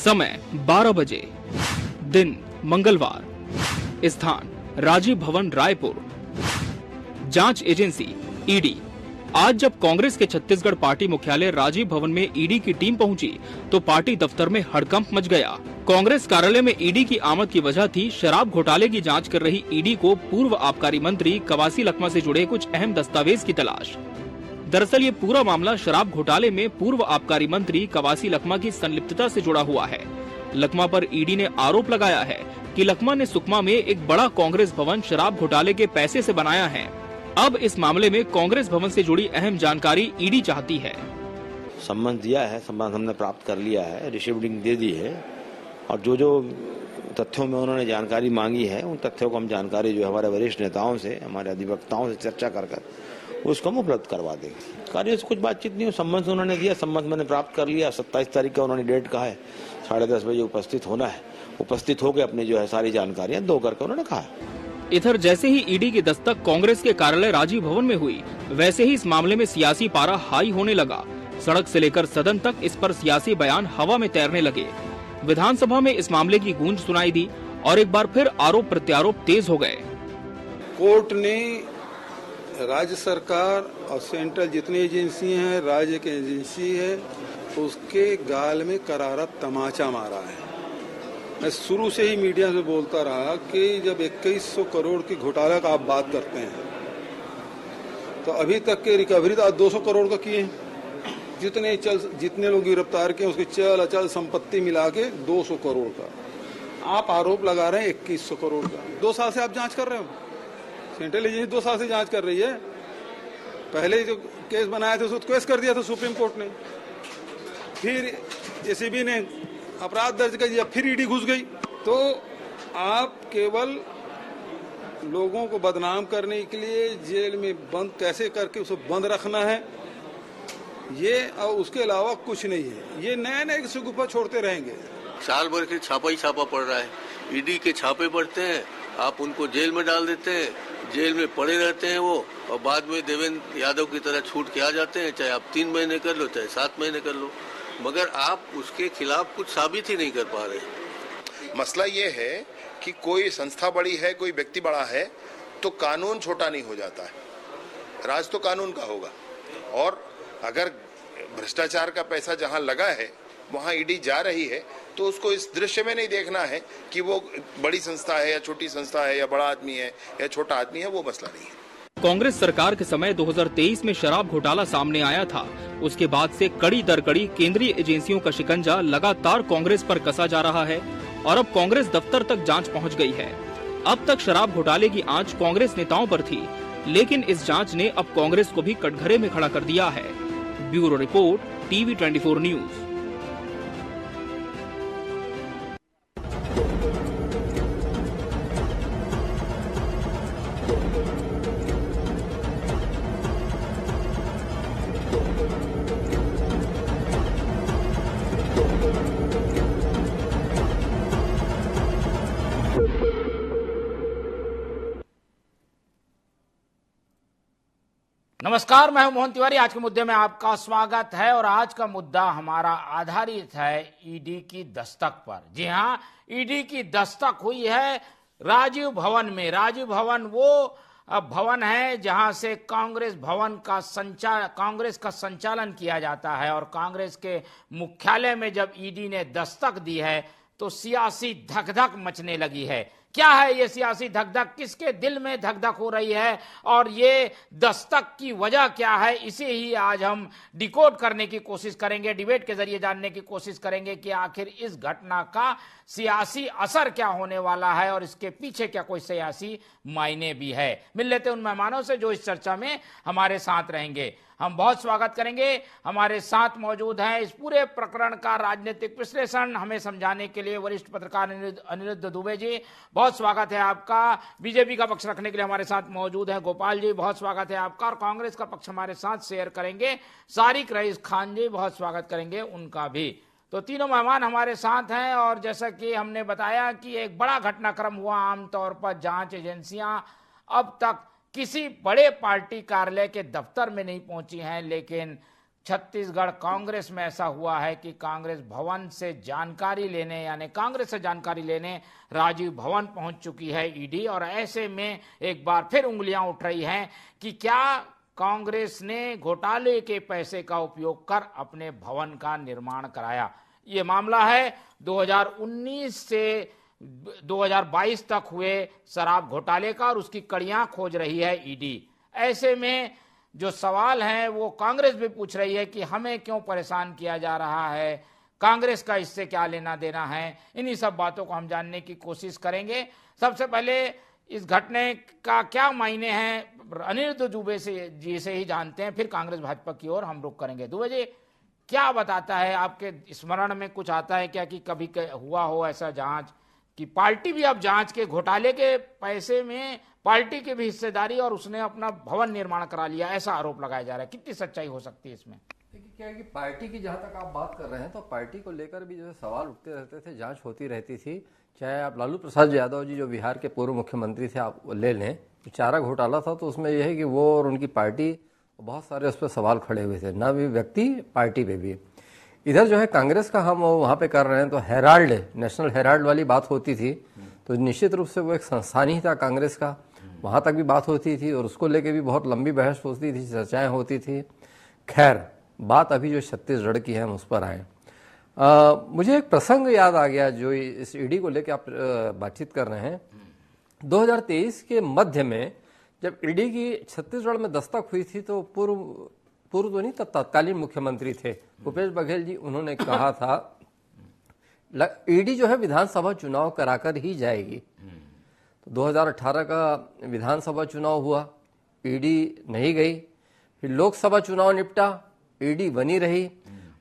समय 12 बजे, दिन मंगलवार, स्थान राजीव भवन रायपुर। जांच एजेंसी ईडी। आज जब कांग्रेस के छत्तीसगढ़ पार्टी मुख्यालय राजीव भवन में ईडी की टीम पहुंची तो पार्टी दफ्तर में हड़कंप मच गया। कांग्रेस कार्यालय में ईडी की आमद की वजह थी शराब घोटाले की जांच कर रही ईडी को पूर्व आबकारी मंत्री कवासी लखमा से जुड़े कुछ अहम दस्तावेज की तलाश। दरअसल ये पूरा मामला शराब घोटाले में पूर्व आबकारी मंत्री कवासी लखमा की संलिप्तता से जुड़ा हुआ है। लखमा पर ईडी ने आरोप लगाया है कि लखमा ने सुकमा में एक बड़ा कांग्रेस भवन शराब घोटाले के पैसे से बनाया है। अब इस मामले में कांग्रेस भवन से जुड़ी अहम जानकारी ईडी चाहती है। सम्मन दिया है, सम्मन हमने प्राप्त कर लिया है, रिसीविंग दे दी है और जो जो तथ्यों में उन्होंने जानकारी मांगी है उन तथ्यों को हम जानकारी जो हमारे वरिष्ठ नेताओं से, हमारे अधिवक्ताओं से चर्चा कर उसको हम उपलब्ध करवा देंगे। कार्य से कुछ बातचीत नहीं हो, सम्मन से उन्होंने दिया, सम्मन मैंने प्राप्त कर लिया। 27 तारीख का उन्होंने डेट कहा है, 10:30 बजे उपस्थित होना है। उपस्थित होकर अपनी जो है सारी जानकारियां दो करके उन्होंने कहा है। इधर जैसे ही ईडी की दस्तक कांग्रेस के कार्यालय राजीव भवन में हुई, वैसे ही इस मामले में सियासी पारा हाई होने लगा। सड़क से लेकर सदन तक इस पर सियासी बयान हवा में तैरने लगे। विधानसभा में इस मामले की गूंज सुनाई दी और एक बार फिर आरोप प्रत्यारोप तेज हो गए। कोर्ट ने राज्य सरकार और सेंट्रल जितनी एजेंसी हैं, राज्य की एजेंसी है, उसके गाल में करारा तमाचा मारा है। मैं शुरू से ही मीडिया से बोलता रहा कि जब 2100 करोड़ की घोटाला का आप बात करते हैं तो अभी तक के रिकवरी तो 200 करोड़ का किए हैं। जितने लोग गिरफ्तार किए उसकी चल अचल संपत्ति मिला के 200 करोड़ का आप आरोप लगा रहे हैं 2100 करोड़ का। 2 साल से आप जांच कर रहे हो, सेंट्रल एजेंसी 2 साल से जांच कर रही है। पहले जो केस बनाया था उसको केस कर दिया था सुप्रीम कोर्ट ने, फिर एसीबी ने अपराध दर्ज कर दिया, फिर ईडी घुस गई। तो आप केवल लोगों को बदनाम करने के लिए जेल में बंद कैसे करके उसे बंद रखना है, ये और उसके अलावा कुछ नहीं है। ये नए नए गुफा छोड़ते रहेंगे। साल भर के छापा ही छापा पड़ रहा है। ईडी के छापे पड़ते हैं, आप उनको जेल में डाल देते हैं, जेल में पड़े रहते हैं वो, और बाद में देवेंद्र यादव की तरह छूट के आ जाते हैं। चाहे आप 3 महीने कर लो, चाहे 7 महीने कर लो, मगर आप उसके खिलाफ कुछ साबित ही नहीं कर पा रहे। मसला ये है कि कोई संस्था बड़ी है, कोई व्यक्ति बड़ा है तो कानून छोटा नहीं हो जाता है। राज तो कानून का होगा और अगर भ्रष्टाचार का पैसा जहां लगा है वहां ईडी जा रही है तो उसको इस दृश्य में नहीं देखना है कि वो बड़ी संस्था है या छोटी संस्था है या बड़ा आदमी है या छोटा आदमी है, वो मसला नहीं है। कांग्रेस सरकार के समय 2023 में शराब घोटाला सामने आया था। उसके बाद से कड़ी दर कड़ी केंद्रीय एजेंसियों का शिकंजा लगातार कांग्रेस पर कसा जा रहा है और अब कांग्रेस दफ्तर तक जांच पहुंच गई है। अब तक शराब घोटाले की आंच कांग्रेस नेताओं पर थी, लेकिन इस जांच ने अब कांग्रेस को भी कटघरे में खड़ा कर दिया है। Bureau report, TV 24 news. नमस्कार, मैं हूं मोहन तिवारी। आज के मुद्दे में आपका स्वागत है और आज का मुद्दा हमारा आधारित है ईडी की दस्तक पर। जी हां, ईडी की दस्तक हुई है राजीव भवन में। राजीव भवन वो भवन है जहां से कांग्रेस का संचालन किया जाता है और कांग्रेस के मुख्यालय में जब ईडी ने दस्तक दी है तो सियासी धकधक मचने लगी है। क्या है ये सियासी धकधक, किसके दिल में धकधक हो रही है और ये दस्तक की वजह क्या है, इसे ही आज हम डिकोड करने की कोशिश करेंगे, डिबेट के जरिए जानने की कोशिश करेंगे कि आखिर इस घटना का सियासी असर क्या होने वाला है और इसके पीछे क्या कोई सियासी मायने भी है। मिल लेते उन मेहमानों से जो इस चर्चा में हमारे साथ रहेंगे। हम बहुत स्वागत करेंगे, हमारे साथ मौजूद हैं इस पूरे प्रकरण का राजनीतिक विश्लेषण हमें समझाने के लिए वरिष्ठ पत्रकार अनिरुद्ध दुबे जी, बहुत स्वागत है आपका। बीजेपी का पक्ष रखने के लिए हमारे साथ मौजूद हैं गोपाल जी, बहुत स्वागत है आपका। और कांग्रेस का पक्ष हमारे साथ शेयर करेंगे सारिक रईस खान जी, बहुत स्वागत करेंगे उनका भी। तो तीनों मेहमान हमारे साथ हैं और जैसा कि हमने बताया कि एक बड़ा घटनाक्रम हुआ। आमतौर पर जांच एजेंसियां अब तक किसी बड़े पार्टी कार्यालय के दफ्तर में नहीं पहुंची हैं, लेकिन छत्तीसगढ़ कांग्रेस में ऐसा हुआ है कि कांग्रेस भवन से जानकारी लेने, यानी कांग्रेस से जानकारी लेने राजीव भवन पहुंच चुकी है ईडी। और ऐसे में एक बार फिर उंगलियां उठ रही हैं कि क्या कांग्रेस ने घोटाले के पैसे का उपयोग कर अपने भवन का निर्माण कराया। ये मामला है 2019 से 2022 तक हुए शराब घोटाले का और उसकी कड़ियां खोज रही है ईडी। ऐसे में जो सवाल हैं वो कांग्रेस भी पूछ रही है कि हमें क्यों परेशान किया जा रहा है, कांग्रेस का इससे क्या लेना देना है। इन्हीं सब बातों को हम जानने की कोशिश करेंगे। सबसे पहले इस घटने का क्या मायने हैं अनिरुद्ध दुबे जी से ही जानते हैं, फिर कांग्रेस भाजपा की ओर हम रुख करेंगे। दुबे जी, क्या बताता है, आपके स्मरण में कुछ आता है क्या कि कभी हुआ हो ऐसा जांच कि पार्टी भी अब जांच के घोटाले के पैसे में पार्टी की भी हिस्सेदारी और उसने अपना भवन निर्माण करा लिया, ऐसा आरोप लगाया जा रहा है। कितनी सच्चाई हो सकती है इसमें? देखिए क्या है कि पार्टी की जहां तक आप बात कर रहे हैं तो पार्टी को लेकर भी जो है सवाल उठते रहते थे, जांच होती रहती थी। चाहे आप लालू प्रसाद यादव जी जो बिहार के पूर्व मुख्यमंत्री थे आप ले लें, तो चारा घोटाला था तो उसमें यह है कि वो और उनकी पार्टी बहुत सारे उस पर सवाल खड़े हुए थे, ना भी व्यक्ति पार्टी पे भी। इधर जो है कांग्रेस का हम वहाँ पे कर रहे हैं तो हेराल्ड, नेशनल हेराल्ड वाली बात होती थी, तो निश्चित रूप से वो एक संस्थान ही था कांग्रेस का, वहाँ तक भी बात होती थी और उसको लेके भी बहुत लंबी बहस होती थी, चर्चाएं होती थी। खैर, बात अभी जो छत्तीसगढ़ की है हम उस पर आए। मुझे एक प्रसंग याद आ गया जो इस ईडी को लेके आप बातचीत कर रहे हैं। 2023 के मध्य में जब ईडी की छत्तीसगढ़ में दस्तक हुई थी तो पूर्व तो नहीं, तब तत्कालीन मुख्यमंत्री थे भूपेश बघेल जी, उन्होंने कहा था ईडी जो है विधानसभा चुनाव कराकर ही जाएगी। तो 2018 का विधानसभा चुनाव हुआ, ईडी नहीं गई। फिर लोकसभा चुनाव निपटा, ईडी बनी रही।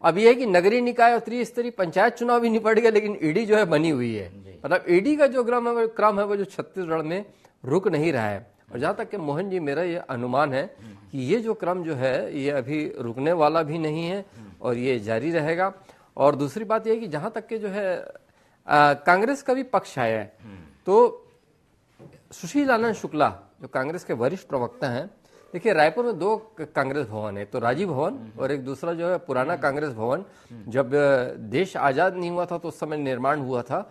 अब यह है कि नगरीय निकाय और त्रिस्तरीय पंचायत चुनाव भी निपट गया, लेकिन ईडी जो है बनी हुई है। मतलब ईडी का जो क्रम है वो जो छत्तीसगढ़ में रुक नहीं रहा है। और जहाँ तक कि मोहन जी, मेरा ये अनुमान है कि ये जो क्रम जो है ये अभी रुकने वाला भी नहीं है और ये जारी रहेगा। और दूसरी बात यह है कि जहाँ तक के जो है कांग्रेस का भी पक्ष आया है, तो सुशील आनंद शुक्ला जो कांग्रेस के वरिष्ठ प्रवक्ता हैं, देखिए रायपुर में 2 कांग्रेस भवन है, तो राजीव भवन और एक दूसरा जो है पुराना कांग्रेस भवन। जब देश आजाद नहीं हुआ था तो उस समय निर्माण हुआ था।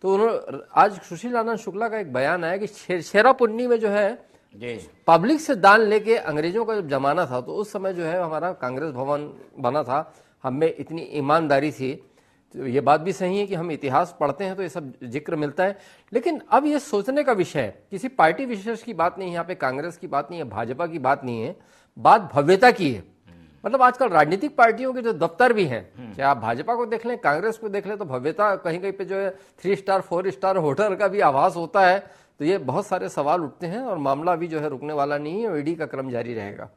तो उन्होंने आज सुशील आनंद शुक्ला का एक बयान आया कि शेरापुन्नी में जो है पब्लिक से दान लेके अंग्रेजों का जब जमाना था तो उस समय जो है हमारा कांग्रेस भवन बना था, हमें इतनी ईमानदारी थी। तो ये बात भी सही है कि हम इतिहास पढ़ते हैं तो ये सब जिक्र मिलता है। लेकिन अब ये सोचने का विषय है, किसी पार्टी विशेष की बात नहीं है, यहाँ पे कांग्रेस की बात नहीं है, भाजपा की बात नहीं है, बात भव्यता की है। मतलब आजकल राजनीतिक पार्टियों के जो दफ्तर भी हैं, चाहे आप भाजपा को देख लें, कांग्रेस को देख लें, तो भव्यता कहीं कहीं पे जो है 3 स्टार 4 स्टार होटल का भी आभास होता है। तो ये बहुत सारे सवाल उठते हैं और मामला भी जो है रुकने वाला नहीं है, ईडी का क्रम जारी रहेगा।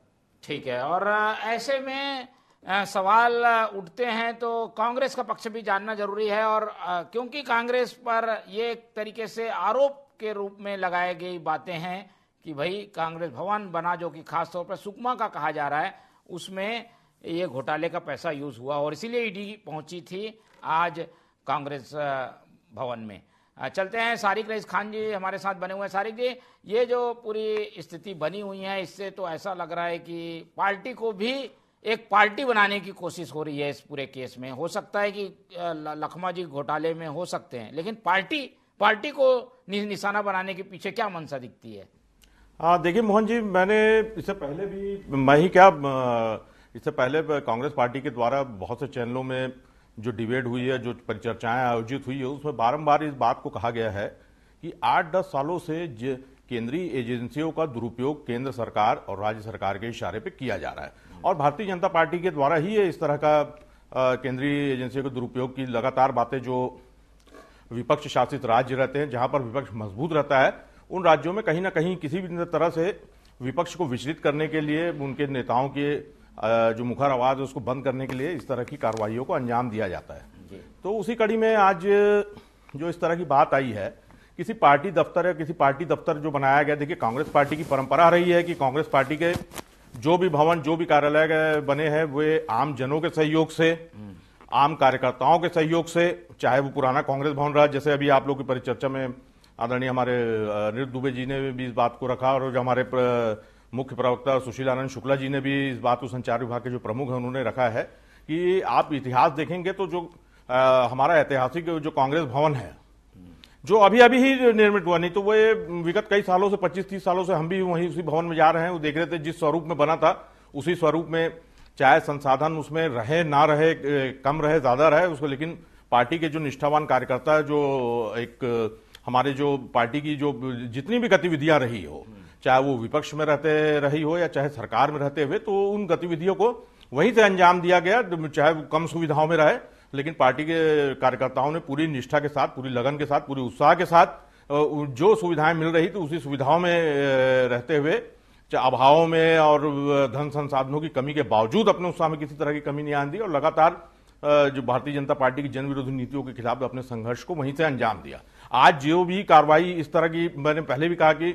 ठीक है, और ऐसे में सवाल उठते हैं तो कांग्रेस का पक्ष भी जानना जरूरी है। और क्योंकि कांग्रेस पर ये एक तरीके से आरोप के रूप में लगाई गई बातें हैं कि भाई कांग्रेस भवन बना जो कि खास तौर पर सुकमा का कहा जा रहा है, उसमें ये घोटाले का पैसा यूज हुआ और इसीलिए ईडी पहुंची थी आज कांग्रेस भवन में। चलते हैं, सारिक रईस खान जी हमारे साथ बने हुए हैं। सारिक जी, ये जो पूरी स्थिति बनी हुई है इससे तो ऐसा लग रहा है कि पार्टी को भी एक पार्टी बनाने की कोशिश हो रही है इस पूरे केस में। हो सकता है कि लखमा जी घोटाले में हो सकते हैं, लेकिन पार्टी को निशाना बनाने के पीछे क्या मंशा दिखती है? देखिए मोहन जी, इससे पहले कांग्रेस पार्टी के द्वारा बहुत से चैनलों में जो डिबेट हुई है, जो परिचर्चाएं आयोजित हुई है, उसमें बारंबार इस बात को कहा गया है कि 8-10 सालों से केंद्रीय एजेंसियों का दुरुपयोग केंद्र सरकार और राज्य सरकार के इशारे पे किया जा रहा है और भारतीय जनता पार्टी के द्वारा ही इस तरह का केंद्रीय एजेंसियों के दुरुपयोग की लगातार बातें, जो विपक्ष शासित राज्य रहते हैं जहां पर विपक्ष मजबूत रहता है, उन राज्यों में कहीं ना कहीं किसी भी तरह से विपक्ष को विचलित करने के लिए, उनके नेताओं के जो मुखर आवाज है उसको बंद करने के लिए इस तरह की कार्रवाइयों को अंजाम दिया जाता है। तो उसी कड़ी में आज जो इस तरह की बात आई है, किसी पार्टी दफ्तर या किसी पार्टी दफ्तर जो बनाया गया, देखिए कांग्रेस पार्टी की परंपरा रही है कि कांग्रेस पार्टी के जो भी भवन, जो भी कार्यालय बने हैं वे आम जनों के सहयोग से, आम कार्यकर्ताओं के सहयोग से, चाहे वो पुराना कांग्रेस भवन रहा, जैसे अभी आप लोग की परिचर्चा में आदरणीय हमारे अनिरुद्ध दुबे जी ने भी इस बात को रखा और जो हमारे मुख्य प्रवक्ता सुशील आनंद शुक्ला जी ने भी इस बात को संचार विभाग के जो प्रमुख हैं उन्होंने रखा है कि आप इतिहास देखेंगे तो जो हमारा ऐतिहासिक जो कांग्रेस भवन है, जो अभी अभी ही निर्मित हुआ, नहीं तो वो विगत कई सालों से 25-30 सालों से हम भी वहीं उसी भवन में जा रहे हैं, वो देख रहे थे जिस स्वरूप में बना था उसी स्वरूप में, चाहे संसाधन उसमें रहे ना रहे, कम रहे ज्यादा रहे उसको, लेकिन पार्टी के जो निष्ठावान कार्यकर्ता, जो एक हमारे जो पार्टी की जो जितनी भी गतिविधियां रही हो, चाहे वो विपक्ष में रहते रही हो या चाहे सरकार में रहते हुए, तो उन गतिविधियों को वहीं से अंजाम दिया गया, चाहे वो कम सुविधाओं में रहे, लेकिन पार्टी के कार्यकर्ताओं ने पूरी निष्ठा के साथ, पूरी लगन के साथ, पूरी उत्साह के साथ जो सुविधाएं मिल रही थी उसी सुविधाओं में रहते हुए, चाहे अभावों में और धन संसाधनों की कमी के बावजूद अपने उत्साह में किसी तरह की कमी नहीं आने दी और लगातार जो भारतीय जनता पार्टी की जन विरोधी नीतियों के खिलाफ अपने संघर्ष को वहीं से अंजाम दिया। आज जो भी कार्रवाई इस तरह की, मैंने पहले भी कहा कि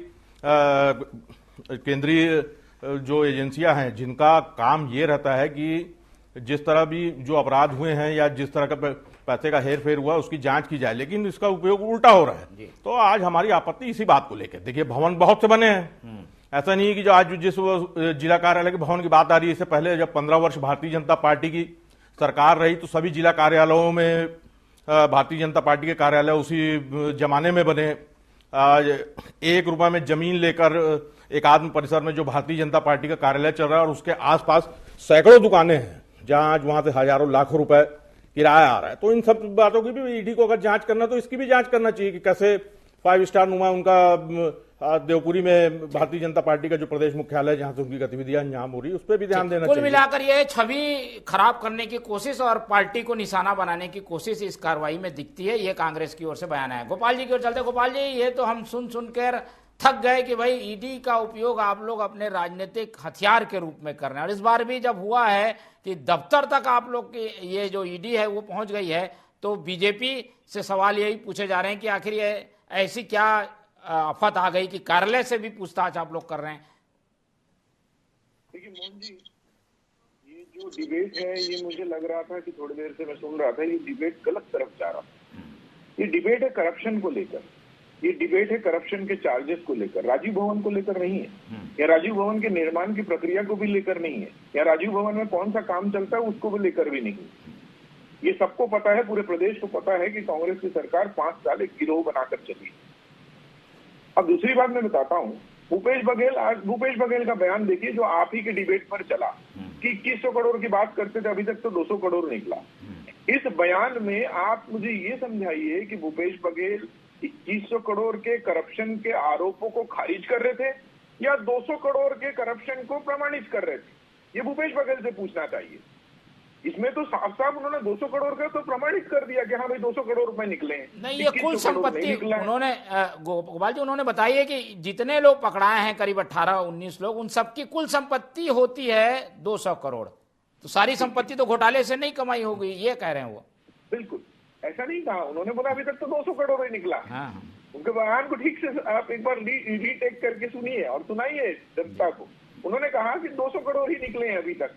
केंद्रीय जो एजेंसियां हैं जिनका काम ये रहता है कि जिस तरह भी जो अपराध हुए हैं या जिस तरह का पैसे का हेर फेर हुआ उसकी जांच की जाए, लेकिन इसका उपयोग उल्टा हो रहा है। तो आज हमारी आपत्ति इसी बात को लेकर, देखिए भवन बहुत से बने हैं, ऐसा नहीं है कि जो आज जिस जिला कार्यालय के भवन की बात आ रही है, इससे पहले जब 15 वर्ष भारतीय जनता पार्टी की सरकार रही तो सभी जिला कार्यालयों में भारतीय जनता पार्टी के कार्यालय उसी जमाने में बने। 1 रुपए में जमीन लेकर एकात्म परिसर में जो भारतीय जनता पार्टी का कार्यालय चल रहा है और उसके आसपास सैकड़ों दुकानें हैं जहां आज वहां से हजारों लाखों रुपए किराया आ रहा है। तो इन सब बातों की भी ईडी को अगर जांच करना तो इसकी भी जांच करना चाहिए कि कैसे 5 स्टार नुमा उनका देवपुरी में भारतीय जनता पार्टी का जो प्रदेश मुख्यालय है जहां से उनकी गतिविधियां अंजाम हो रही है उस पर भी ध्यान देना चाहिए। कुल मिलाकर यह छवि खराब करने की कोशिश और पार्टी को निशाना बनाने की कोशिश इस कार्रवाई में दिखती है, ये कांग्रेस की ओर से बयान है। गोपाल जी की ओर चलते। गोपाल जी, ये तो हम सुन कर थक गए कि भाई ईडी का उपयोग आप लोग अपने राजनीतिक हथियार के रूप में कर रहे हैं, और इस बार भी जब हुआ है कि दफ्तर तक आप लोग की ये जो ईडी है वो पहुंच गई है, तो बीजेपी से सवाल यही पूछे जा रहे हैं कि आखिर ये ऐसी क्या आफत आ गई कि कार्यालय से भी पूछताछ आप लोग कर रहे हैं। देखिए मोहन जी, ये जो डिबेट है ये मुझे लग रहा था कि थोड़ी देर से मैं सुन रहा था, ये डिबेट गलत तरफ जा रहा है। ये डिबेट है करप्शन को लेकर, ये डिबेट है करप्शन के चार्जेस को लेकर, राजीव भवन को लेकर नहीं है, या राजीव भवन के निर्माण की प्रक्रिया को भी लेकर नहीं है, या राजीव भवन में कौन सा काम चलता है उसको भी लेकर भी नहीं। ये सबको पता है, पूरे प्रदेश को पता है कि कांग्रेस की सरकार 5 साल एक गिरोह बनाकर चली। अब दूसरी बात मैं बताता हूँ, भूपेश बघेल का बयान देखिए जो आप ही के डिबेट पर चला कि 2100 करोड़ की बात करते थे, अभी तक तो 200 करोड़ निकला। इस बयान में आप मुझे ये समझाइए कि भूपेश बघेल 2100 करोड़ के करप्शन के आरोपों को खारिज कर रहे थे या 200 करोड़ के करप्शन को प्रमाणित कर रहे थे, ये भूपेश बघेल से पूछना चाहिए। इसमें तो साफ साफ उन्होंने 200 करोड़ का तो प्रमाणित कर दिया कि हाँ भाई 200 करोड़ रुपए निकले हैं। नहीं, ये कुल संपत्ति उन्होंने गोपाल जी उन्होंने बताई है कि जितने लोग पकड़ाए हैं करीब 18-19 लोग, उन सबकी कुल संपत्ति होती है 200 करोड़। तो सारी संपत्ति तो घोटाले से नहीं कमाई होगी, ये कह रहे हैं वो। बिल्कुल ऐसा नहीं कहा उन्होंने, बोला अभी तक तो 200 करोड़ ही निकला। हाँ। उनके बयान को ठीक से आप एक बार रीटेक करके सुनिए और सुनाइए जनता को। उन्होंने कहा कि 200 करोड़ ही निकले हैं अभी तक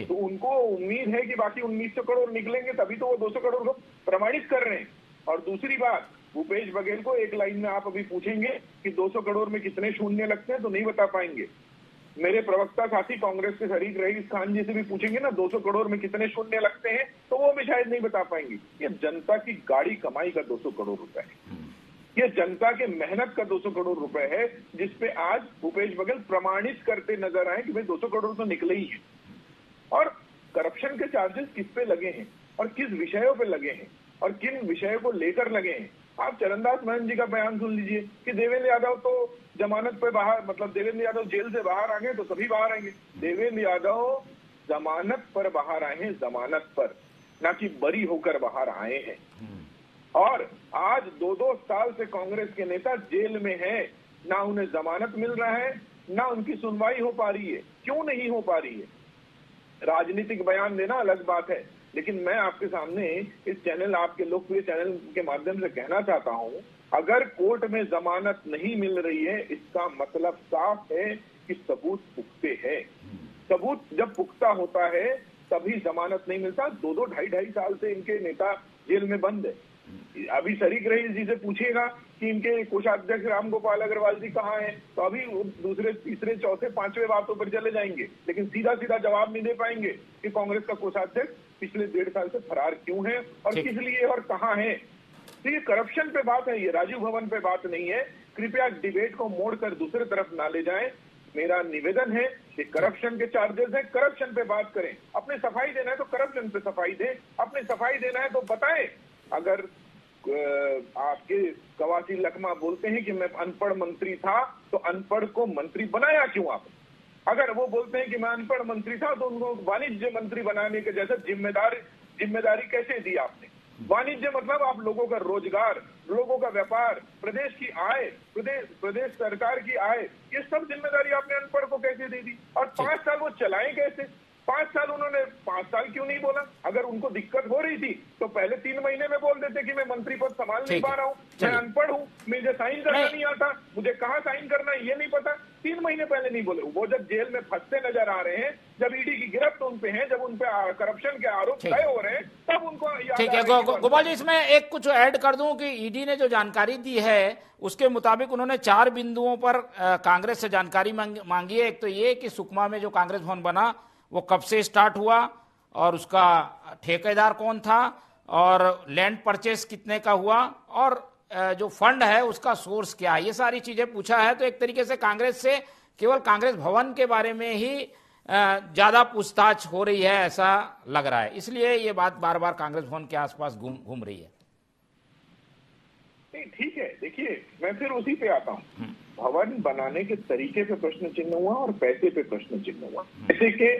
तो उनको उम्मीद है कि बाकी 1900 करोड़ निकलेंगे, तभी तो वो 200 करोड़ को प्रमाणित कर रहे हैं। और दूसरी बात, भूपेश बघेल को एक लाइन में आप अभी पूछेंगे कि 200 करोड़ में कितने शून्य लगते हैं तो नहीं बता पाएंगे। मेरे प्रवक्ता साथी कांग्रेस के शरीक रईस खान जी से भी पूछेंगे ना 200 करोड़ में कितने शून्य लगते हैं तो वो भी शायद नहीं बता पाएंगे। ये जनता की गाड़ी कमाई का 200 करोड़ रुपए है, ये जनता के मेहनत का 200 करोड़ रुपए है, जिसपे आज भूपेश बघेल प्रमाणित करते नजर आए कि भाई 200 करोड़ तो निकले ही है। और करप्शन के चार्जेस किस पे लगे हैं और किस विषयों पे लगे हैं और किन विषयों को लेकर लगे हैं, आप चरणदास महंत जी का बयान सुन लीजिए कि देवेंद्र यादव तो जमानत पे बाहर, मतलब देवेंद्र यादव जेल से बाहर आ गए तो सभी बाहर आएंगे। देवेंद्र यादव जमानत पर बाहर आए हैं, जमानत पर, ना कि बरी होकर बाहर आए हैं। और आज 2-2 साल से कांग्रेस के नेता जेल में हैं, ना उन्हें जमानत मिल रहा है, ना उनकी सुनवाई हो पा रही है। क्यों नहीं हो पा रही है? राजनीतिक बयान देना अलग बात है, लेकिन मैं आपके सामने इस चैनल, आपके लोकप्रिय चैनल के माध्यम से कहना चाहता हूं, अगर कोर्ट में जमानत नहीं मिल रही है, इसका मतलब साफ है कि सबूत पुख्ते हैं। सबूत जब पुख्ता होता है तभी जमानत नहीं मिलता। 2-2, 2.5 साल से इनके नेता जेल में बंद है। अभी शरीक रईस जी से पूछिएगा कि इनके कोषाध्यक्ष रामगोपाल अग्रवाल जी कहाँ हैं, तो अभी दूसरे, तीसरे, चौथे, 5वें बातों पर चले जाएंगे, लेकिन सीधा सीधा जवाब नहीं दे पाएंगे कि कांग्रेस का कोषाध्यक्ष पिछले 1.5 साल से फरार क्यों है और किस लिए और कहाँ है। तो ये करप्शन पे बात है, ये राजीव भवन पे बात नहीं है। कृपया डिबेट को मोड़कर दूसरे तरफ ना ले जाएं। मेरा निवेदन है कि करप्शन के चार्जेस हैं, करप्शन पे बात करें। अपने सफाई देना है तो करप्शन पे सफाई दें, अपने सफाई देना है तो बताएं। अगर आपके कवासी लखमा बोलते हैं कि मैं अनपढ़ मंत्री था, तो अनपढ़ को मंत्री बनाया क्यों आपने? अगर वो बोलते हैं कि मैं अनपढ़ मंत्री था, तो उनको वाणिज्य मंत्री बनाने के जैसा जिम्मेदारी कैसे दी आपने? वाणिज्य मतलब आप लोगों का रोजगार, लोगों का व्यापार, प्रदेश की आय, प्रदेश सरकार की आय, ये सब जिम्मेदारी आपने अनपढ़ को कैसे दे दी? और 5 साल वो चलाएं कैसे? 5 साल उन्होंने 5 साल क्यों नहीं बोला? अगर उनको दिक्कत हो रही थी तो पहले 3 महीने में बोल देते कि मैं मंत्री पद संभाल नहीं पा रहा हूँ, मैं अनपढ़ हूँ, मुझे साइन करना नहीं आता, मुझे कहाँ साइन करना है ये नहीं पता। 3 महीने पहले नहीं बोले। वो जब जेल में फंसते नजर आ रहे हैं, जब ईडी की गिरफ्त उन पे है, जब उन पे करप्शन के आरोप तय हो रहे हैं, तब उनको ठीक है। गोपाल जी, इसमें एक कुछ ऐड कर दूं कि ईडी ने जो जानकारी दी है उसके मुताबिक उन्होंने 4 बिंदुओं पर कांग्रेस से जानकारी मांगी है। एक तो ये कि सुकमा में जो कांग्रेस भवन बना वो कब से स्टार्ट हुआ और उसका ठेकेदार कौन था और लैंड परचेस कितने का हुआ और जो फंड है उसका सोर्स क्या है, ये सारी चीजें पूछा है। तो एक तरीके से कांग्रेस से केवल कांग्रेस भवन के बारे में ही ज्यादा पूछताछ हो रही है, ऐसा लग रहा है। इसलिए ये बात बार बार कांग्रेस भवन के आसपास घूम रही है। नहीं, ठीक है, देखिए मैं फिर उसी पे आता हूँ। भवन बनाने के तरीके पे प्रश्न चिन्ह हुआ और पैसे पे प्रश्न चिन्ह हुआ, पैसे के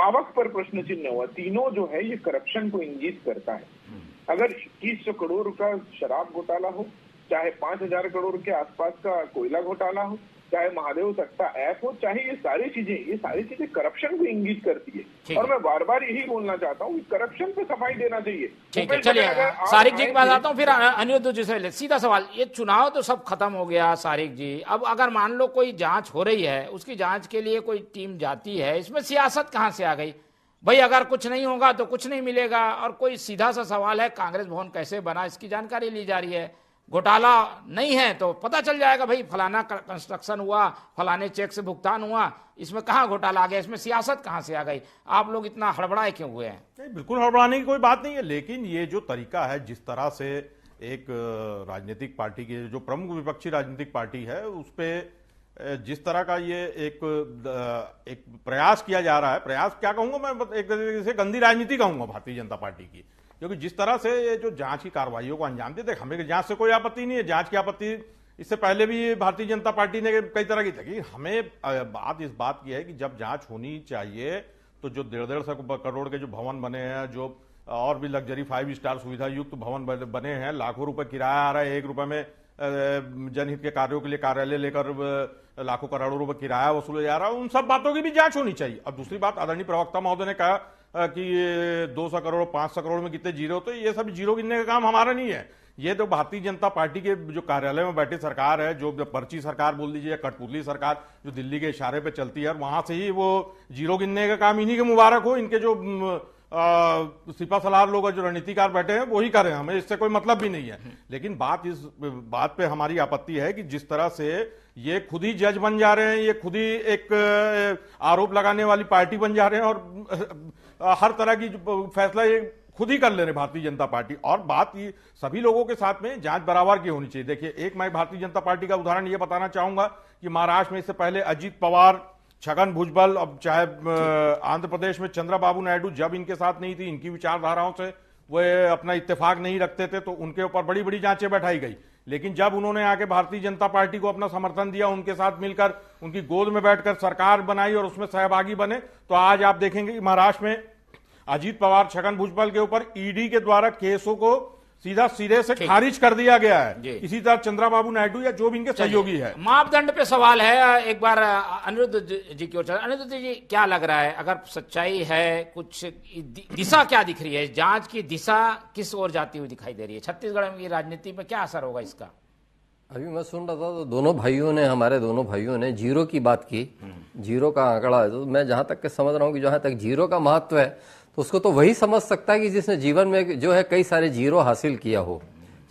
आवक पर प्रश्न चिन्ह हुआ। तीनों जो है ये करप्शन को इंगित करता है। अगर 2100 करोड़ का शराब घोटाला हो, चाहे 5000 करोड़ के आसपास का कोयला घोटाला हो, चाहे महादेव सट्टा ऐप हो, चाहे ये सारी चीजें करप्शन को इंगित करती है। और मैं बार बार यही बोलना चाहता हूँ, करप्शन पे सफाई देना चाहिए। ठीक है, चलिए सारिक जी के पास आता हूँ, फिर अनिरुद्ध जी से सीधा सवाल। ये चुनाव तो सब खत्म हो गया सारिक जी, अब अगर मान लो कोई जांच हो रही है, उसकी जांच के लिए कोई टीम जाती है, इसमें सियासत कहाँ से आ गई? भाई अगर कुछ नहीं होगा तो कुछ नहीं मिलेगा। और कोई सीधा सा सवाल है, कांग्रेस भवन कैसे बना इसकी जानकारी ली जा रही है, घोटाला नहीं है तो पता चल जाएगा भाई फलाना कंस्ट्रक्शन हुआ, फलाने चेक से भुगतान हुआ, इसमें कहाँ घोटाला आ गया, इसमें सियासत कहाँ से आ गई? आप लोग इतना हड़बड़ाए क्यों हुए हैं? नहीं, बिल्कुल हड़बड़ाने की कोई बात नहीं है, लेकिन ये जो तरीका है, जिस तरह से एक राजनीतिक पार्टी की, जो प्रमुख विपक्षी राजनीतिक पार्टी है, उस पर जिस तरह का ये एक प्रयास किया जा रहा है, प्रयास क्या कहूंगा मैं, एक तरीके से गंदी राजनीति कहूंगा भारतीय जनता पार्टी की। क्योंकि जिस तरह से ये जो जांच की कार्रवाइयों को अंजाम देते, हमें जांच से कोई आपत्ति नहीं है, जांच की आपत्ति इससे पहले भी भारतीय जनता पार्टी ने कई तरह की थी। हमें बात इस बात की है कि जब जांच होनी चाहिए तो जो 150 करोड़ के जो भवन बने हैं, जो और भी लग्जरी 5 स्टार सुविधा युक्त भवन बने हैं, लाखों रुपए किराया आ रहा है, 1 रुपए में जनहित के कार्यों के लिए कार्यालय लेकर लाखों करोड़ों रुपए किराया वसूला जा रहा है, उन सब बातों की भी जांच होनी चाहिए। अब दूसरी बात, आदरणीय प्रवक्ता महोदय ने कहा कि 200 करोड़ 500 करोड़ में कितने जीरो, तो ये सब जीरो गिनने का काम हमारा नहीं है। ये तो भारतीय जनता पार्टी के जो कार्यालय में बैठी सरकार है, जो पर्ची सरकार बोल दीजिए या कठपुतली सरकार जो दिल्ली के इशारे पे चलती है, और वहां से ही वो जीरो गिनने का काम इन्हीं के मुबारक हो। इनके जो सिपा सलार लोग जो रणनीतिकार बैठे हैं वही करें, हमें इससे कोई मतलब भी नहीं है। लेकिन बात इस बात पे हमारी आपत्ति है कि जिस तरह से ये खुद ही जज बन जा रहे हैं, ये खुद ही एक आरोप लगाने वाली पार्टी बन जा रहे हैं और हर तरह की फैसला ये खुद ही कर ले रहे भारतीय जनता पार्टी। और बात ये सभी लोगों के साथ में जांच बराबर की होनी चाहिए। देखिए, एक मैं भारतीय जनता पार्टी का उदाहरण ये बताना चाहूंगा कि महाराष्ट्र में इससे पहले अजीत पवार, छगन भुजबल, अब चाहे आंध्र प्रदेश में चंद्रबाबू नायडू, जब इनके साथ नहीं थी, इनकी विचारधाराओं से वे अपना इत्तेफाक नहीं रखते थे, तो उनके ऊपर बड़ी बड़ी जांचें बैठाई गई। लेकिन जब उन्होंने आके भारतीय जनता पार्टी को अपना समर्थन दिया, उनके साथ मिलकर उनकी गोद में बैठकर सरकार बनाई और उसमें सहभागी बने, तो आज आप देखेंगे कि महाराष्ट्र में अजीत पवार, छगन भुजबल के ऊपर ईडी के द्वारा केसों को सीधा सिरे से खारिज कर दिया गया है। इसी तरह चंद्रबाबू नायडू या जो भी इनके सहयोगी है। मापदंड पे सवाल है, एक बार अनिरुद्ध जी की ओर से। अनिरुद्ध जी, क्या लग रहा है, अगर सच्चाई है, कुछ दिशा क्या दिख रही है, जांच की दिशा किस ओर जाती हुई दिखाई दे रही है? छत्तीसगढ़ की राजनीति में क्या असर होगा इसका? अभी मैं सुन रहा था तो हमारे दोनों भाइयों ने जीरो की बात की, जीरो का आंकड़ा है। तो मैं जहां तक के समझ रहा हूं कि जहां तक जीरो का महत्व है, तो उसको तो वही समझ सकता है कि जिसने जीवन में जो है कई सारे जीरो हासिल किया हो,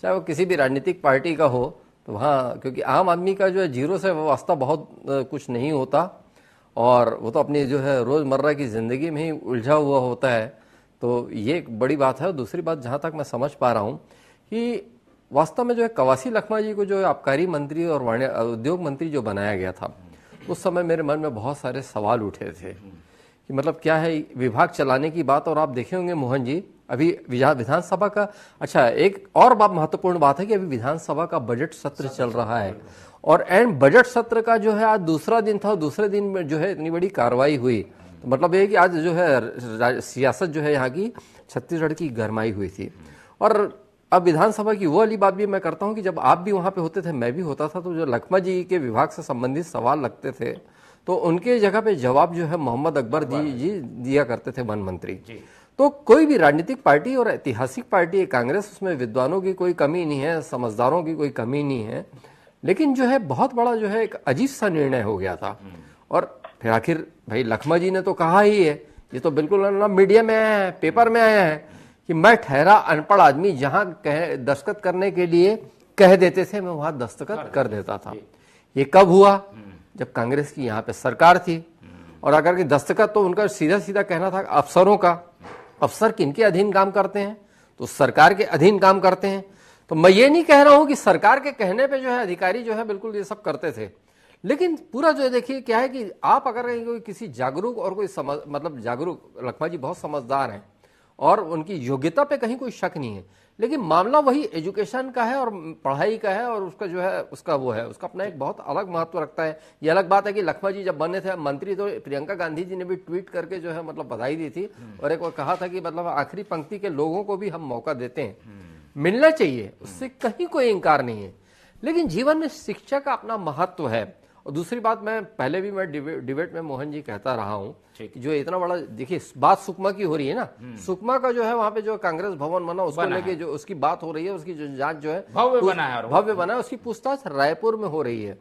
चाहे वो किसी भी राजनीतिक पार्टी का हो। तो वहाँ क्योंकि आम आदमी का जो है जीरो से वास्ता बहुत कुछ नहीं होता, और वो तो अपनी जो है रोजमर्रा की जिंदगी में ही उलझा हुआ होता है। तो ये एक बड़ी बात है। और दूसरी बात, जहाँ तक मैं समझ पा रहा हूँ कि वास्तव में जो है कवासी लखमा जी को जो है आबकारी मंत्री और उद्योग मंत्री जो बनाया गया था, उस समय मेरे मन में बहुत सारे सवाल उठे थे कि मतलब क्या है विभाग चलाने की बात। और आप देखे होंगे मोहन जी, अभी विधानसभा का, अच्छा एक और बात महत्वपूर्ण बात है कि अभी विधानसभा का बजट सत्र चल रहा है, और एंड बजट सत्र का जो है आज दूसरा दिन था, और दूसरे दिन में जो है इतनी बड़ी कार्रवाई हुई। तो मतलब ये कि आज जो है सियासत जो है यहाँ की छत्तीसगढ़ की गरमाई हुई थी। और अब विधानसभा की वो वाली बात भी मैं करता हूँ कि जब आप भी वहाँ पे होते थे, मैं भी होता था, तो जो लखमा जी के विभाग से संबंधित सवाल लगते थे, तो उनके जगह पे जवाब जो है मोहम्मद अकबर जी दिया करते थे, वन मंत्री। तो कोई भी राजनीतिक पार्टी और ऐतिहासिक पार्टी है कांग्रेस, उसमें विद्वानों की कोई कमी नहीं है, समझदारों की कोई कमी नहीं है, लेकिन जो है बहुत बड़ा जो है एक अजीब सा निर्णय हो गया था। और फिर आखिर भाई लखमा जी ने तो कहा ही है, ये तो बिल्कुल ना मीडिया में आया है, पेपर में आया है कि मैं ठहरा अनपढ़ आदमी, जहां दस्तखत करने के लिए कह देते थे मैं वहां दस्तखत कर देता था। ये कब हुआ? जब कांग्रेस की यहाँ पे सरकार थी। और अगर कि दस्तखत तो उनका सीधा सीधा कहना था अफसरों का, अफसर किनके अधीन काम करते हैं? तो सरकार के अधीन काम करते हैं। तो मैं ये नहीं कह रहा हूं कि सरकार के कहने पे जो है अधिकारी जो है बिल्कुल ये सब करते थे, लेकिन पूरा जो है देखिए क्या है कि आप अगर कोई किसी जागरूक और कोई मतलब जागरूक, लखमा जी बहुत समझदार हैं और उनकी योग्यता पे कहीं कोई शक नहीं है, लेकिन मामला वही एजुकेशन का है और पढ़ाई का है, और उसका जो है उसका वो है, उसका अपना एक बहुत अलग महत्व रखता है। ये अलग बात है कि लखमा जी जब बने थे मंत्री तो प्रियंका गांधी जी ने भी ट्वीट करके जो है मतलब बधाई दी थी, और एक बार कहा था कि मतलब आखिरी पंक्ति के लोगों को भी हम मौका देते हैं, मिलना चाहिए, उससे कहीं कोई इंकार नहीं है। लेकिन जीवन में शिक्षा का अपना महत्व है। और दूसरी बात, मैं पहले भी मैं डिबेट में मोहन जी कहता रहा हूं कि जो इतना बड़ा, देखिए बात सुकमा की हो रही है ना, सुकमा का जो है वहां पे जो कांग्रेस भवन बना उसको लेके जो उसकी बात हो रही है, उसकी जो जांच जो है भव्य बना है, उसकी पूछताछ रायपुर में हो रही है।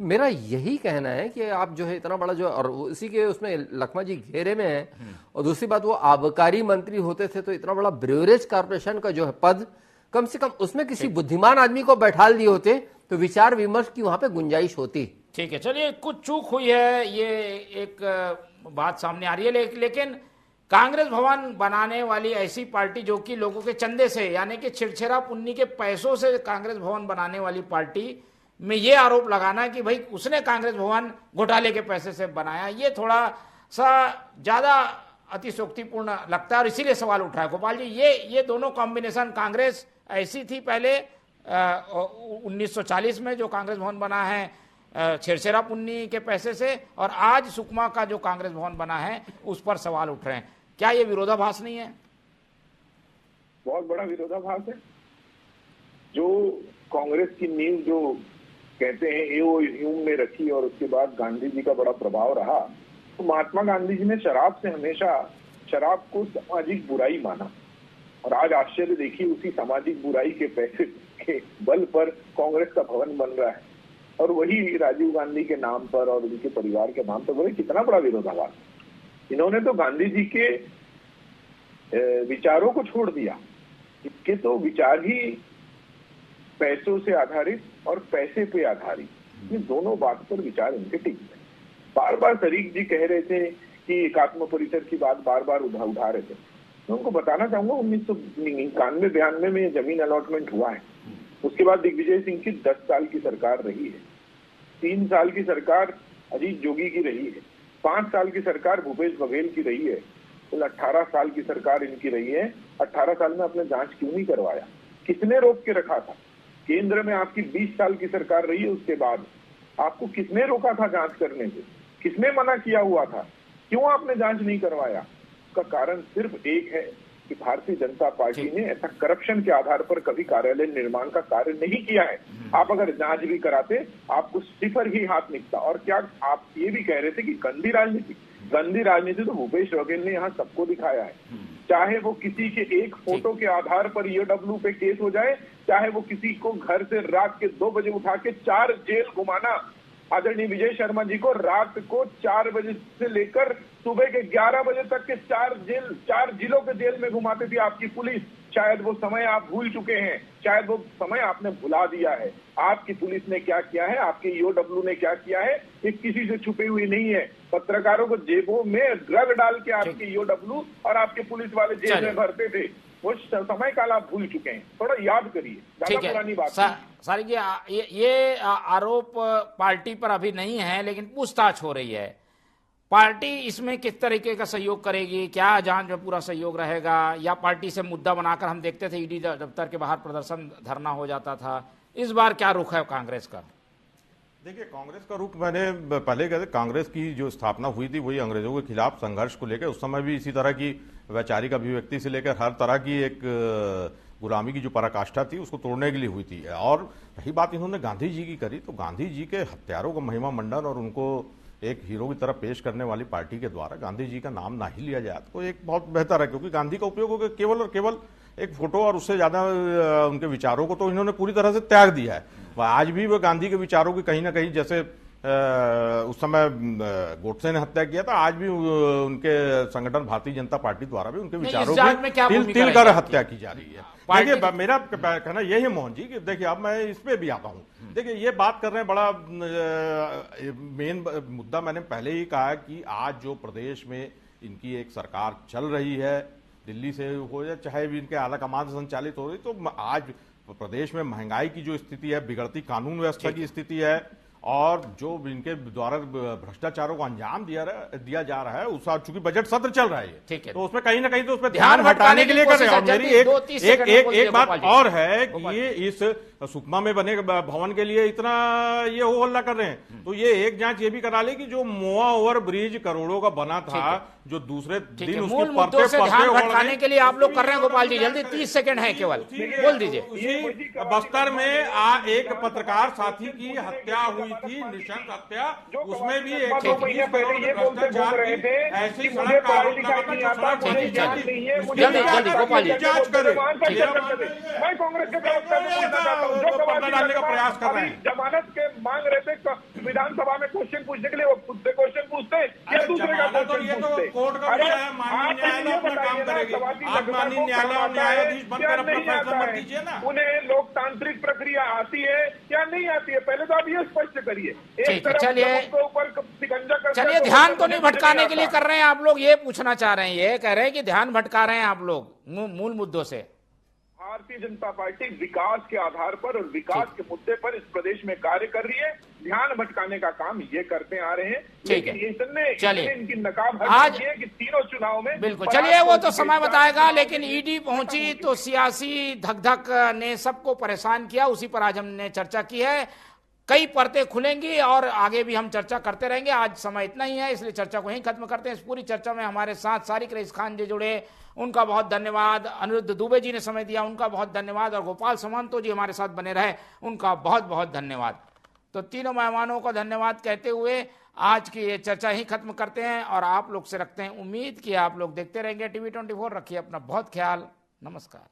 मेरा यही कहना है कि आप जो है इतना बड़ा जो, और उसी के उसमें लखमा जी घेरे में है। और दूसरी बात, वो आबकारी मंत्री होते थे, तो इतना बड़ा ब्रेवरेज कॉर्पोरेशन का जो है पद, कम से कम उसमें किसी बुद्धिमान आदमी को बैठा दिए होते तो विचार विमर्श की वहां पे गुंजाइश होती। ठीक है, चलिए कुछ चूक हुई है, ये एक बात सामने आ रही है, लेकिन कांग्रेस भवन बनाने वाली ऐसी पार्टी जो कि लोगों के चंदे से, यानी कि छिरछिरा पुन्नी के पैसों से कांग्रेस भवन बनाने वाली पार्टी में ये आरोप लगाना कि भाई उसने कांग्रेस भवन घोटाले के पैसे से बनाया, ये थोड़ा सा ज्यादा अतिशोक्तिपूर्ण लगता है, और इसीलिए सवाल उठा है। गोपाल जी, ये दोनों कॉम्बिनेशन, कांग्रेस ऐसी थी पहले 1940 में जो कांग्रेस भवन बना है छिरछिरा पुन्नी के पैसे से, और आज सुकमा का जो कांग्रेस भवन बना है उस पर सवाल उठ रहे हैं। क्या ये विरोधाभास नहीं है? बहुत बड़ा विरोधाभास है। जो कांग्रेस की नींव जो कहते हैं एओ में रखी और उसके बाद गांधी जी का बड़ा प्रभाव रहा, तो महात्मा गांधी जी ने शराब से हमेशा शराब को सामाजिक बुराई माना, और आज आश्चर्य देखिए उसी सामाजिक बुराई के पैसे के बल पर कांग्रेस का भवन बन रहा है, और वही राजीव गांधी के नाम पर और उनके परिवार के नाम पर। वही कितना बड़ा विरोधाभास। इन्होंने तो गांधी जी के विचारों को छोड़ दिया, इसके तो विचार ही पैसों से आधारित और पैसे पे आधारित, ये दोनों बात पर विचार इनके टिक गए। बार बार तरीक जी कह रहे थे कि एकात्म परिसर की बात बार बार उठा रहे थे। मैं उनको बताना चाहूंगा 1991-92 में जमीन अलॉटमेंट हुआ है, उसके बाद दिग्विजय सिंह की 10 साल की सरकार रही है, 3 साल की सरकार अजीत जोगी की रही है, 5 साल की सरकार भूपेश बघेल की रही है, कुल 18 साल की सरकार इनकी रही है, 18 साल में आपने जांच क्यों नहीं करवाया? किसने रोक के रखा था? केंद्र में आपकी 20 साल की सरकार रही है, उसके बाद आपको किसने रोका था जांच करने से? किसने मना किया हुआ था? क्यों आपने जांच नहीं करवाया? उसका कारण सिर्फ एक है कि भारतीय जनता पार्टी ने ऐसा करप्शन के आधार पर कभी कार्यालय निर्माण का कार्य नहीं किया है। आप अगर जांच भी कराते, आपको सिफर ही हाथ निकता। और क्या आप ये भी कह रहे थे कि गंदी राजनीति तो भूपेश बघेल ने यहाँ सबको दिखाया है। चाहे वो किसी के एक फोटो के आधार पर ईओडब्ल्यू पे केस हो जाए, चाहे वो किसी को घर से रात के 2 बजे उठा के 4 जेल घुमाना। आदरणीय विजय शर्मा जी को रात को 4 बजे से लेकर सुबह के 11 बजे तक के 4 जिलों के जेल में घुमाती थी आपकी पुलिस। शायद वो समय आप भूल चुके हैं, शायद वो समय आपने भुला दिया है। आपकी पुलिस ने क्या किया है, आपके ईओडब्ल्यू ने क्या किया है, ये किसी से छुपे हुई नहीं है। पत्रकारों को जेबों में ड्रग डाल के आपके ईओडब्ल्यू और आपके पुलिस वाले जेल में भरते थे। वो समय काल आप भूल चुके हैं, थोड़ा याद करिए, ज्यादा पुरानी बात सारी जी। ये आरोप पार्टी पर अभी नहीं है, लेकिन पूछताछ हो रही है। पार्टी इसमें किस तरीके का सहयोग करेगी? क्या जांच में पूरा सहयोग रहेगा, या पार्टी से मुद्दा बनाकर, हम देखते थे ईडी दफ्तर के बाहर प्रदर्शन धरना हो जाता था, इस बार क्या रुख है कांग्रेस का? देखिए, कांग्रेस का रुख मैंने पहले कहते, कांग्रेस की जो स्थापना हुई थी वही अंग्रेजों के खिलाफ संघर्ष को लेकर, उस समय भी इसी तरह की वैचारिक अभिव्यक्ति से लेकर हर तरह की एक गुलामी की जो पराकाष्ठा थी उसको तोड़ने के लिए हुई थी। और रही बात इन्होंने गांधी जी की करी, तो गांधी जी के हत्यारों का महिमा मंडन और उनको एक हीरो की तरह पेश करने वाली पार्टी के द्वारा गांधी जी का नाम ना ही लिया जाए तो एक बहुत बेहतर है, क्योंकि गांधी का उपयोग होगा केवल और केवल एक फोटो, और उससे ज्यादा उनके विचारों को तो इन्होंने पूरी तरह से त्याग दिया है। आज भी वो गांधी के विचारों की कहीं ना कहीं, जैसे उस समय गोडसे ने हत्या किया था, आज भी उनके संगठन भारतीय जनता पार्टी द्वारा भी उनके विचारों की तिल कर हत्या की जा रही है। देखिए, मेरा कहना यही है मोहन जी कि देखिए, अब मैं इस पे भी आता हूं। देखिए, ये बात कर रहे हैं, बड़ा मेन मुद्दा मैंने पहले ही कहा कि आज जो प्रदेश में इनकी एक सरकार चल रही है, दिल्ली से हो या चाहे भी इनके आला कमान से संचालित हो रही, तो आज प्रदेश में महंगाई की जो स्थिति है, बिगड़ती कानून व्यवस्था की स्थिति है, और जो इनके द्वारा भ्रष्टाचारों को अंजाम दिया जा रहा है, उस चूंकि बजट सत्र चल रहा है, ठीक है, तो उसमें कहीं ना कहीं तो उसमें ध्यान हटाने के लिए कर रहे हैं। और मेरी एक बात और है कि ये इस सुकमा में बने भवन के लिए इतना ये हो हल्ला कर रहे हैं, तो ये एक जांच ये भी करा ले कि जो मोआ ओवर ब्रिज करोड़ों का बना था, जो दूसरे दिन उसके मुद्दों से ध्यान भटकाने के लिए आप लोग कर रहे हैं। गोपाल जी, जल्दी 30 सेकंड है केवल, बोल दीजिए। बस्तर में एक पत्रकार साथी की हत्या हुई थी, नृशंस हत्या, उसमें भी 120 करोड़ भ्रष्टाचार ऐसी सड़क का आरोप लगा, जल्दी गोपाल जी जांच करे। मैं कांग्रेस के प्रवक्ता डालने का प्रयास कर रहे हैं, जमानत के मांग रहे थे विधानसभा में क्वेश्चन पूछने के लिए, वो खुद से क्वेश्चन पूछते या दूसरे का क्वेश्चन पूछते? कोर्ट का विषय है, माननीय न्यायालय अपना काम करेगी। आप माननीय न्यायालय और न्यायाधीश बनकर अपना फैसला मत दीजिए ना। उन्हें लोकतांत्रिक प्रक्रिया आती है या नहीं आती है, पहले तो आप ये स्पष्ट करिए। एक तरफ उसके ऊपर शिकंजा कर, चलिए, ध्यान तो नहीं भटकाने के लिए कर रहे हैं आप लोग, ये पूछना चाह रहे हैं, ये कह रहे हैं कि ध्यान भटका रहे हैं आप लोग मूल मुद्दों से। भारतीय जनता पार्टी विकास के आधार पर और विकास के मुद्दे पर इस प्रदेश में कार्य कर रही है। ध्यान भटकाने का काम ये करते आ रहे हैं, लेकिन इसने इनकी नकाब आज है कि तीनों चुनाव में बिल्कुल। चलिए, वो तो समय बताएगा, लेकिन ईडी पहुंची तो सियासी धक ने सबको परेशान किया, उसी पर आज हमने चर्चा की है। कई परतें खुलेंगी और आगे भी हम चर्चा करते रहेंगे। आज समय इतना ही है, इसलिए चर्चा को यहीं खत्म करते हैं। इस पूरी चर्चा में हमारे साथ सारिक रईस खान जी जुड़े, उनका बहुत धन्यवाद। अनिरुद्ध दुबे जी ने समय दिया, उनका बहुत धन्यवाद। और गोपाल सामंतो जी हमारे साथ बने रहे, उनका बहुत बहुत धन्यवाद। तो तीनों मेहमानों को धन्यवाद कहते हुए आज की ये चर्चा ही खत्म करते हैं, और आप लोग से रखते हैं उम्मीद कि आप लोग देखते रहेंगे TV 24। रखिए अपना बहुत ख्याल। नमस्कार।